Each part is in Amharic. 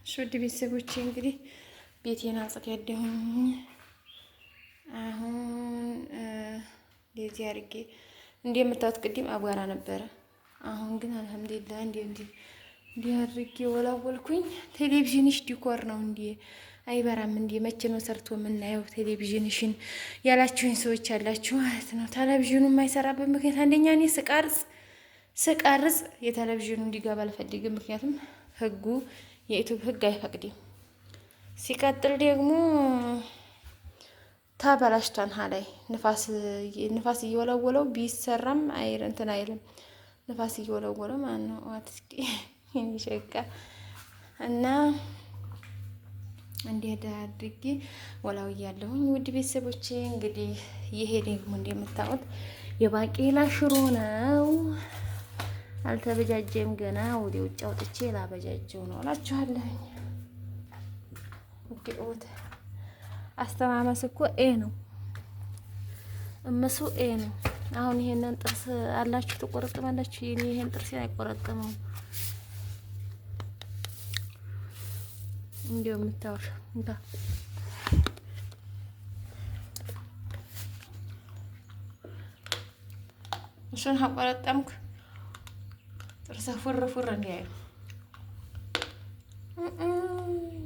ሹድ ቤተሰቦቼ እንግዲህ ቤቴን አጽዳለሁኝ። አሁን እንደዚህ አድርጌ እንደምታዩት ቅድም አቧራ ነበረ። አሁን ግን አልሐምዱሊላህ እንዲህ አድርጌ ወላወልኩኝ። ቴሌቪዥንሽ ዲኮር ነው እንዴ አይበራም እንዴ? መቼ ነው ሰርቶ የምናየው ቴሌቪዥንሽን ያላችሁኝ ሰዎች ያላችሁ ማለት ነው። ቴሌቪዥኑ የማይሰራበት ምክንያት አንደኛ እኔ ስቀርጽ የቴሌቪዥኑ እንዲገባ አልፈልግም። ምክንያቱም ህጉ የዩቲዩብ ህግ አይፈቅድም። ሲቀጥል ደግሞ ተበላሽቷን ሀላይ ንፋስ እየወለወለው ቢሰራም እንትን አይልም። ንፋስ እየወለወለው ማለት ነው። ዋትስኪ ይሸቃ እና እንዴት አድርጌ ወላው ያለሁኝ ውድ ቤተሰቦቼ እንግዲህ ይሄ ደግሞ እንደምታውቁት የባቄላ ሽሮ ነው። አልተበጃጀም ገና ወደ ውጭ አውጥቼ ላበጃጀው ነው እላችኋለሁ። ወደ አስተማመስ እኮ ኤ ነው እመሱ ኤ ነው። አሁን ይሄንን ጥርስ አላችሁ ተቆረጥማላችሁ። ይሄን ጥርስ አይቆረጥመው እንዴው የምታወር እንታ እሱን አቆረጠምክ ጥርስ ፍር እንዲያዩ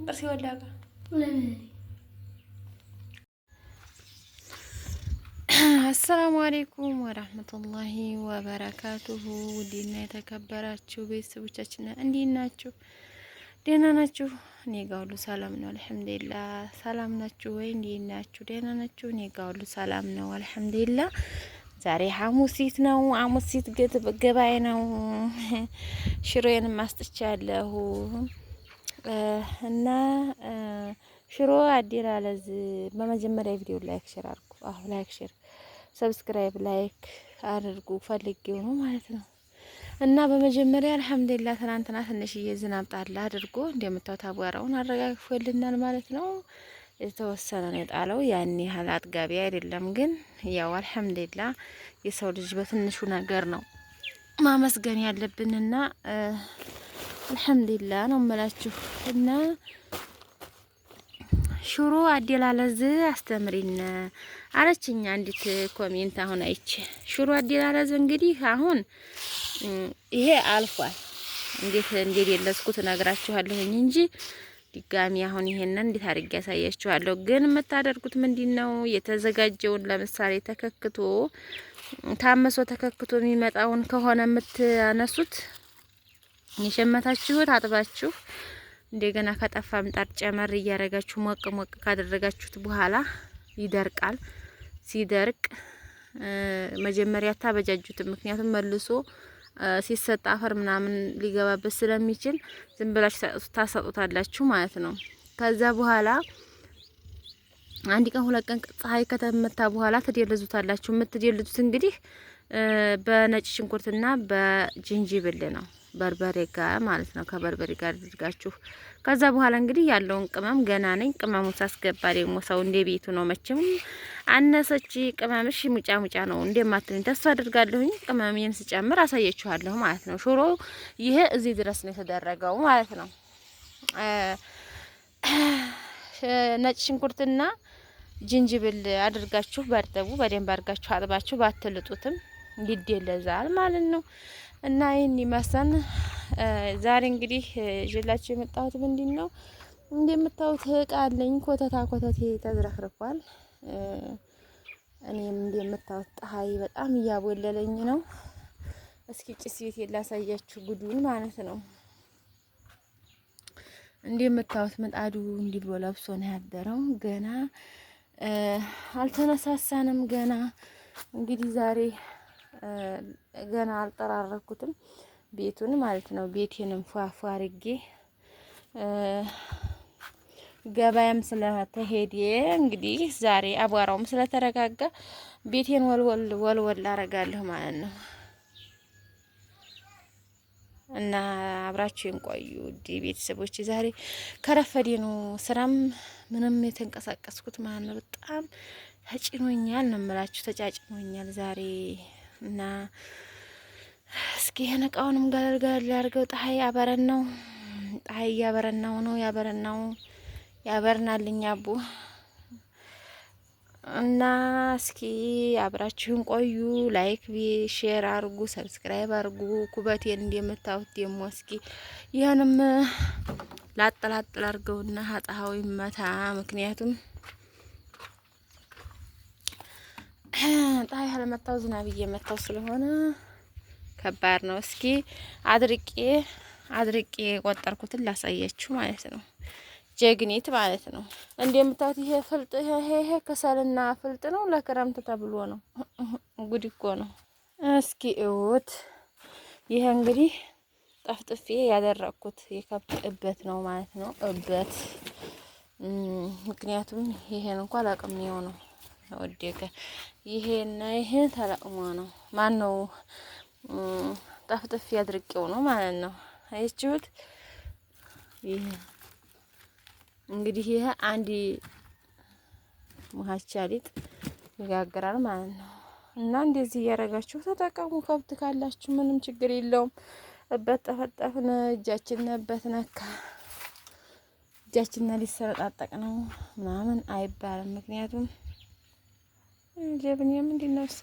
ጥርስ ይወላጋ። አሰላሙ አለይኩም ወራህመቱላሂ ወበረካቱሁ። ውድና የተከበራችሁ ቤተሰቦቻችን እንዴት ናችሁ? ደህና ናችሁ? እኔ ጋር ሁሉ ሰላም ነው አልሐምዱሊላህ። ሰላም ናችሁ ወይ? እንዴት ናችሁ? ደህና ናችሁ? እኔ ጋር ሁሉ ሰላም ነው አልሐምዱሊላህ። ዛሬ ሐሙሲት ነው። ሐሙሲት ገበያ ነው። ሽሮዬንም አስጥቻለሁ እና ሽሮ አዲላለዝ በመጀመሪያ ቪዲዮ ላይክ ሼር አድርጉ። ላይክ ሼር ሰብስክራይብ ላይክ አድርጉ ፈልጌው ነው ማለት ነው። እና በመጀመሪያ አልሐምዱሊላህ ትናንትና ትንሽዬ ዝናብ ጣል አድርጎ እንደምታዩት አቧራውን አረጋግፎልናል ማለት ነው። የተወሰነ ነው የጣለው፣ ያን ያህል አጥጋቢ አይደለም። ግን ያው አልሐምዱሊላህ የሰው ልጅ በትንሹ ነገር ነው ማመስገን ያለብንና አልሐምዱሊላህ ነው የምላችሁ። እና ሽሮ አደላለዝ አስተምሪን አለችኝ አንዲት ኮሜንት አሁን አይቼ። ሽሮ አደላለዝ እንግዲህ አሁን ይሄ አልፏል። እንዴት የለስኩት እነግራችኋለሁኝ እንጂ ድጋሚ አሁን ይሄንን እንዴት አድርጌ ያሳያችኋለሁ። ግን የምታደርጉት ምንድነው? የተዘጋጀውን ለምሳሌ ተከክቶ ታመሶ ተከክቶ የሚመጣውን ከሆነ የምትነሱት የሸመታችሁት አጥባችሁ እንደገና ከጠፋ ምጣድ ጨመር እያረጋችሁ ሞቅ ሞቅ ካደረጋችሁት በኋላ ይደርቃል። ሲደርቅ መጀመሪያ ታበጃጁት። ምክንያቱም መልሶ ሲሰጣ አፈር ምናምን ሊገባበት ስለሚችል ዝም ብላችሁ ታሰጡታላችሁ ማለት ነው። ከዛ በኋላ አንድ ቀን ሁለት ቀን ፀሐይ ከተመታ በኋላ ትደልዙታላችሁ። የምትደልዙት እንግዲህ በነጭ ሽንኩርትና በጅንጅብል ነው፣ በርበሬ ጋር ማለት ነው። ከበርበሬ ጋር አድርጋችሁ ከዛ በኋላ እንግዲህ ያለውን ቅመም ገና ነኝ ቅመሙን ሳስገባ ደግሞ ሰው እንደ ቤቱ ነው መቼም አነሰች ቅመምሽ ሙጫ ነው እንደማትልኝ ተስፋ አድርጋለሁኝ። ቅመሜን ስጨምር አሳያችኋለሁ ማለት ነው። ሽሮ ይሄ እዚህ ድረስ ነው የተደረገው ማለት ነው። ነጭ ሽንኩርትና ጅንጅብል አድርጋችሁ በርጠቡ በደንብ አድርጋችሁ አጥባችሁ ባትልጡትም ይደለዛል ማለት ነው። እና ይሄን ይመስላል። ዛሬ እንግዲህ ጀላችሁ የመጣሁት ምንድነው? እንደምታዩት እቃ አለኝ። ኮተቴ ተዝረክርኳል። እኔም እንደምታዩት ፀሐይ በጣም እያቦለለኝ ነው። እስኪ ጭስ ቤት ላሳያችሁ ጉዱን ማለት ነው። እንደምታዩት ምጣዱ እንዲህ ብሎ ለብሶ ነው ያደረው። ገና አልተነሳሳንም። ገና እንግዲህ ዛሬ ገና አልጠራረኩትም ቤቱን ማለት ነው። ቤቴንም ፏፏ አርጌ ገበያም ስለተሄደ እንግዲህ ዛሬ አቧራውም ስለተረጋጋ ቤቴን ወልወል አረጋለሁ ማለት ነው። እና አብራችሁን ቆዩ ውድ ቤተሰቦች። ዛሬ ከረፈዴ ነው ስራም ምንም የተንቀሳቀስኩት ማለት ነው። በጣም ተጭኖኛል ነው የምላችሁ፣ ተጫጭኖኛል ዛሬ እና እስኪ የነቃውንም ጋር አድርገው ፀሐይ አበረን ነው ፀሐይ እያበረናው ነው ያበርናልኝ አቡ እና እስኪ አብራችሁን ቆዩ። ላይክ ሼር አርጉ፣ ሰብስክራይብ አርጉ። ኩበቴን እንደምታዩት ደግሞ እስኪ ይሄንም ላጥላጥል አርገውና ፀሐዩ መታ። ምክንያቱም ፀሐይ ያለመታው ዝናብ እየመታው ስለሆነ ከባድ ነው። እስኪ አድርቄ ቆጠርኩትን ላሳያችሁ ማለት ነው። ጀግኒት ማለት ነው። እንደምታዩት ይሄ ፍልጥ ይሄ ከሰልና ፍልጥ ነው። ለክረምት ተብሎ ነው። ጉድ እኮ ነው። እስኪ እውት ይሄ እንግዲህ ጠፍጥፌ ያደረኩት የከብት እበት ነው ማለት ነው። እበት ምክንያቱም ይሄን እንኳን ለቅሜው ነው ወደቀ። ይሄና ይሄ ተለቅሞ ነው። ማን ነው ጠፍጥፌ አድርቄው ነው ማለት ነው። አይችሁት ይሄ እንግዲህ ይሄ አንድ ሙሀቻ ሊጥ ይጋግራል ማለት ነው። እና እንደዚህ እያደረጋችሁ ተጠቀሙ። ከብት ካላችሁ ምንም ችግር የለውም። እበት ጠፈጠፍን እጃችን እበት ነካ እጃችን ሊሰነጣጠቅ ነው ምናምን አይባልም። ምክንያቱም ጀብኔ ምንድን ነው እሷ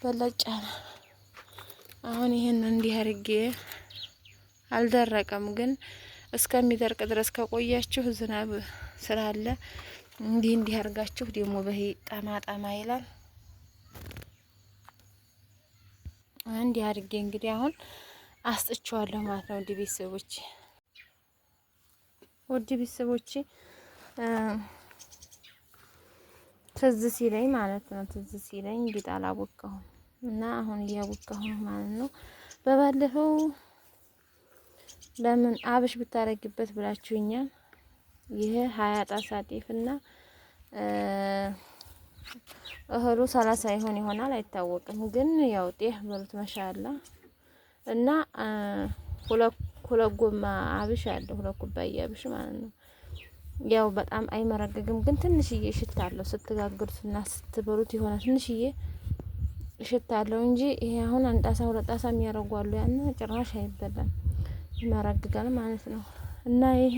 በለጫ ነው። አሁን ይሄን እንዲህ አድርጌ አልደረቀም ግን እስከሚደርቅ ድረስ ከቆያችሁ ዝናብ ስላለ እንዲህ አድርጋችሁ ደግሞ በሄ ጠማ ይላል። እንዲህ አድርጌ እንግዲህ አሁን አስጥቼዋለሁ ማለት ነው። ውድ ቤተሰቦቼ ትዝ ሲለኝ ማለት ነው። ትዝ ሲለኝ ሊጥ አላቦካሁም እና አሁን እያቦካሁ ነው ማለት ነው። በባለፈው ለምን አብሽ ብታረግበት ብላችሁኛል። ይሄ 20 ጣሳ ጤፍና እህሉ 30 ይሆናል አይታወቅም። ግን ያው ጤፍ በሉት መሻላ እና ሁለት ጎማ አብሽ አለ። ሁለት ኩባያ አብሽ ማለት ነው። ያው በጣም አይመረግግም ግን ትንሽዬ ሽታ አለው። ስትጋግሩትና ስትበሉት የሆነ ትንሽዬ ሽታ አለው እንጂ ይሄ አሁን አንድ ጣሳ ሁለት ጣሳ የሚያረጓሉ ያን ጭራሽ አይበላም። ይመረግጋል ማለት ነው። እና ይሄ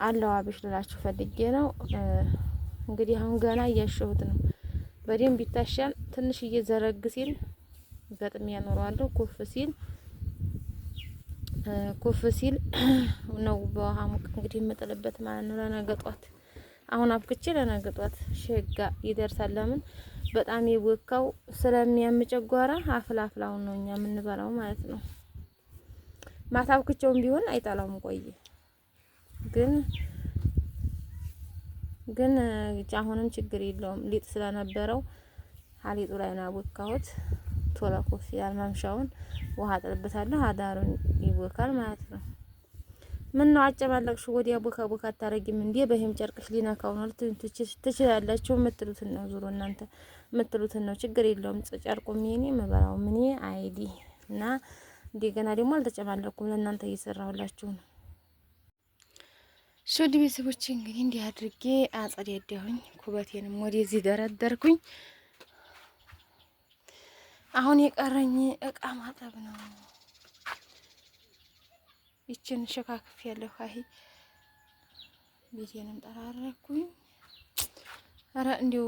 አለው አብሽ ልላችሁ ፈልጌ ነው። እንግዲህ አሁን ገና እያሸሁት ነው። በደንብ ይታሻል። ትንሽዬ ዘረግ ሲል በጥም ያኖረዋለሁ። ኩፍ ሲል ነው በውሃ ሙቅ እንግዲህ የምጥልበት ማለት ነው። ለነገ ጧት አሁን አብክቼ ለነገ ጧት ሸጋ ይደርሳል። ለምን በጣም የቦካው ስለሚያምጨጓራ አፍላፍላውን ነው እኛ የምንበላው ማለት ነው። ማታ አብክቼውም ቢሆን አይጣላውም። ቆየ ግን አሁንም ችግር የለውም። ሊጥ ስለነበረው ሀሊጡ ላይ ነው ያቦካሁት። ቶሎ ኮፍ ያል ማምሻውን ውሃ ጥልበታለሁ። አዳሩን ይቦካል ማለት ነው። ምን ነው አጨማለቅሽ? ወዲያ ቦካ አታረጊም እንዴ? በህም ጨርቅሽ ሊነካው ነው ትችላላችሁ የምትሉትን ነው። ዙሮ እናንተ የምትሉትን ነው። ችግር የለውም። ጨርቁ ምን መበራው ምን አይዲ እና እንደገና ደግሞ አልተጨማለኩም። ለእናንተ እየሰራሁላችሁ ነው። ሾዲ ቤተሰቦቼ እንግዲህ እንዲህ አድርጌ አጸዳዳሁኝ። ኩበቴንም ወደዚህ ደረደርኩኝ። አሁን የቀረኝ እቃ ማጠብ ነው። ይችን ሸካክፍ ያለው አይ ቤቴንም ጠራረኩኝ። አረ እንዲው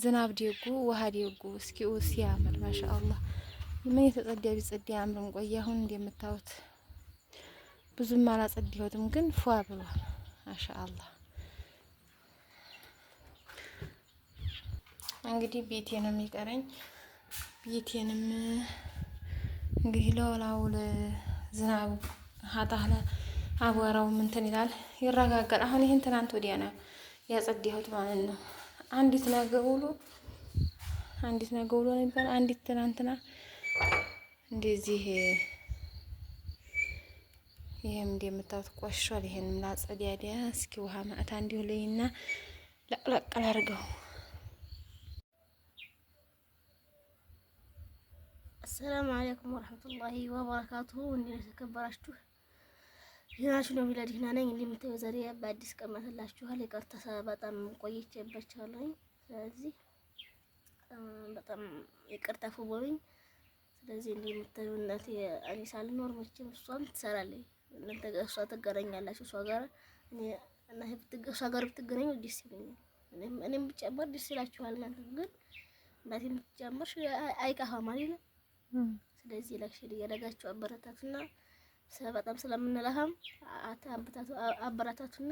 ዝናብ ደጉ ውሃ ደጉ እስኪ ሲያምር ማሻአላህ። ምን የተጸዳ ቢጸዳ አምርም። ቆይ አሁን እንደምታዩት ብዙም አላጸዳሁትም ግን ፏ ብሏል ማሻአላህ። እንግዲህ ቤቴንም የሚቀረኝ ቤቴንም እንግዲህ ለወላውል ዝናቡ ሀጣለ አቧራው እንትን ይላል ይረጋጋል። አሁን ይሄን ትናንት ወዲያ ነው ያጸዳሁት ማለት ነው። አንዲት ነገር ውሎ ነው ይባል። አንዲት ትናንትና እንደዚህ ይሄም እንደምታውቁት ቆሽሿል። ይሄንም ላጸዳዲያ እስኪ ውሃ ማታ እንዲሁ ለይና ለቅለቅ አድርገው። አሰላሙ አለይኩም ወራህመቱላሂ ወበረካቱሁ። እንዴት ተከበራችሁ? ይናችሁ ነው ቢላ ዲና ነኝ። እንደምታዩት ዛሬ በአዲስ ቀን መጥላችኋል። ይቅርታ በጣም ቆይቼባችኋለሁ። ስለዚህ በጣም ይቅርታ ፉቦኝ ስለዚህ እንደምታዩ እናቴ እኔ ሳልኖር መቼም እሷም ትሰራለች። እናንተ ጋር እሷ ትገናኛላችሁ። እሷ ጋር እኔ እናቴ እሷ ጋር ብትገናኙ ደስ ይለኛል። እኔም ብጨመር ደስ ይላችኋል። እናንተ ግን እናቴ ብትጨመር አይከፋም አይደል? ስለዚህ ለክሽር እያደረጋችሁ አበረታቱና በጣም ስለምንለፋም አበረታቱና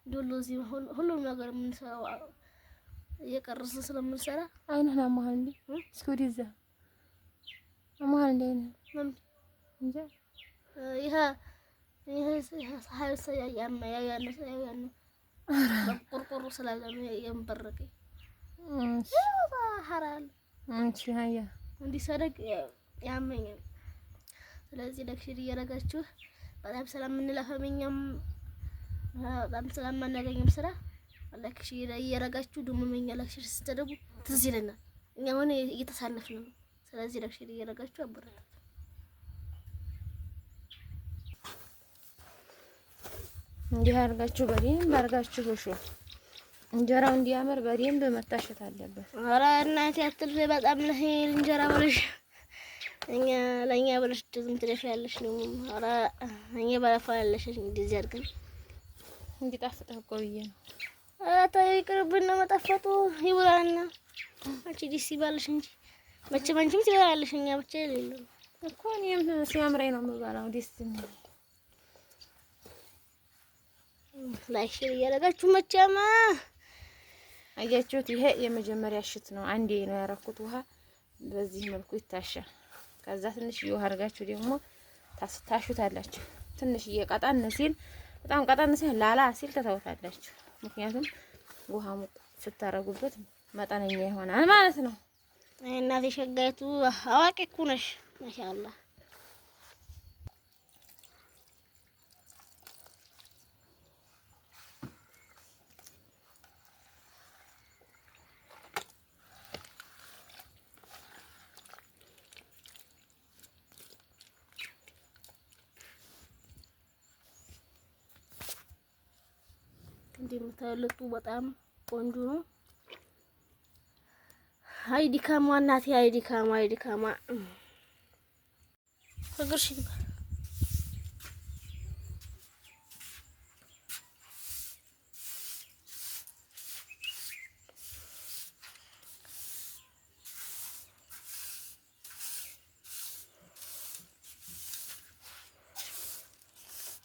ዶሎ እዚህ ሁሉም ነገር የምንሰራው እየቀረስን ስለምንሰራ አይነህና ማህል እንዴ እስኪ ወዲዛ ማህል እንዴ ነው እንዴ ይሄ ሳይሰ ያያነ ቆርቆሮ ስላለ የምበረቀኝ ሐራል አንቺ ሃያ እንዲሰረቅ ያመኛል። ስለዚህ ለክሽር እያደረጋችሁ በጣም ስለምንለፋም እኛም በጣም ስለማናገኝም ስራ ለክሽር እያደረጋችሁ ደግሞ እኛ ለክሽር ስትደረጉ ትዝ ይለናል። እኛ ሆነ እየተሳነፍን ነው። ስለዚህ ለክሽር እያደረጋችሁ አበረታቱ። እንዲህ አድርጋችሁ በደንብ አድርጋችሁ እሹ እንጀራው እንዲያምር በደንብ መታሸት አለበት። ኧረ እናቴ አትልፊ በጣም ለሄል እንጀራ ብለሽ ለኛ ብለሽ ዝም ትለፊያለሽ ነው። ኧረ እኛ ባለፋ ያለሽ እንደዚህ አድርገን እንዲጣፍጥ እኮ ብዬ ነው። ተይ ይቅርብና መጣፈጡ ይውላልና አንቺ ደስ ይባልሽ እንጂ መቼም አንቺም ትበላለሽ። እኛ ብቻ የሌለው እኮ እኔም ሲያምረኝ ነው የምበላው። ደስ ይላል። ላይክ እያደረጋችሁ መቼም አያችሁት። ይሄ የመጀመሪያ እሽት ነው። አንዴ ነው ያረኩት ውሃ በዚህ መልኩ ይታሻል። ከዛ ትንሽ ውሃ አድርጋችሁ ደግሞ ታሽታላችሁ። ትንሽ እየቀጣን ሲል በጣም ቀጣን ሲል ላላ ሲል ተታውታላችሁ። ምክንያቱም ውሃ ሙቅ ስታረጉበት መጠነኛ ይሆናል ማለት ነው። እናቴ ሸጋይቱ አዋቂ እኮ ነሽ ማሻአላህ። እንደምታዩት በጣም ቆንጆ ነው። አይዲ ካማ እናቴ አይዲ ካማ ፍቅርሽ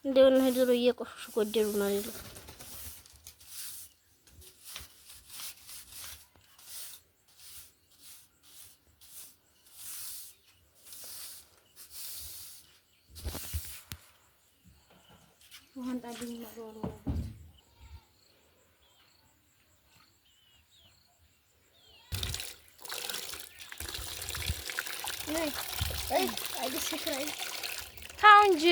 እንደውን ሄዶ እየቆሽሽ ጎደሉ ነው አይደል? ውሃን ጣልኝ ማሮሮ አይ አዲስ ፍራይ ታው እንጂ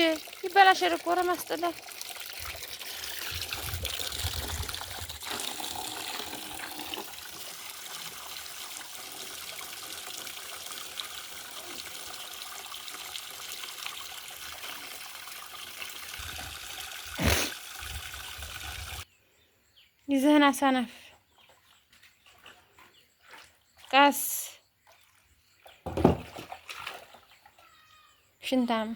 ይበላሻል እኮ ረማስጠላ ይዘህና ሰነፍ ቀስ ሽንታም